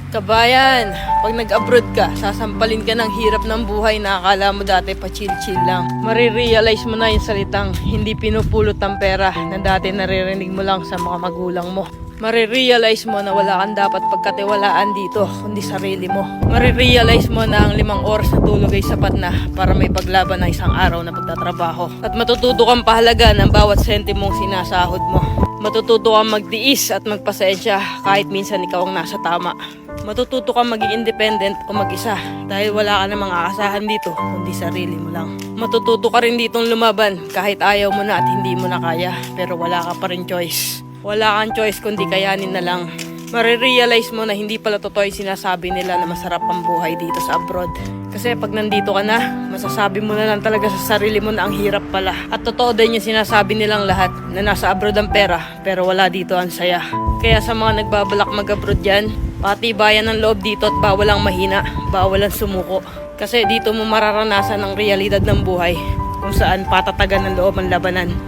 Kabayan, pag nag-abroad ka, sasampalin ka ng hirap ng buhay na akala mo dati pa chill-chill lang. Marirealize mo na yung salitang hindi pinupulot ang pera na dati naririnig mo lang sa mga magulang mo. Marirealize mo na wala kang dapat pagkatiwalaan dito, kundi sarili mo. Marirealize mo na ang 5 oras na tulog ay sapat na para may paglaban na isang araw na pagtatrabaho. At matututo kang pahalaga ng bawat sentimong sinasahod mo. Matututo kang magtiis at magpasensya kahit minsan ikaw ang nasa tama. Matututo kang maging independent o mag-isa dahil wala ka namang aasahan dito kundi sarili mo lang. Matututo ka rin ditong lumaban kahit ayaw mo na at hindi mo na kaya pero wala ka pa rin choice. Wala kang choice kundi kayanin na lang. Marirealize mo na hindi pala totoo yung sinasabi nila na masarap ang buhay dito sa abroad. Kasi pag nandito ka na, masasabi mo na lang talaga sa sarili mo na ang hirap pala. At totoo din yung sinasabi nilang lahat na nasa abroad ang pera pero wala dito ang saya. Kaya sa mga nagbabalak mag-abroad dyan, patibayan ng loob dito at bawal ang mahina, bawal ang sumuko. Kasi dito mo mararanasan ang realidad ng buhay kung saan patatagan ng loob ang labanan.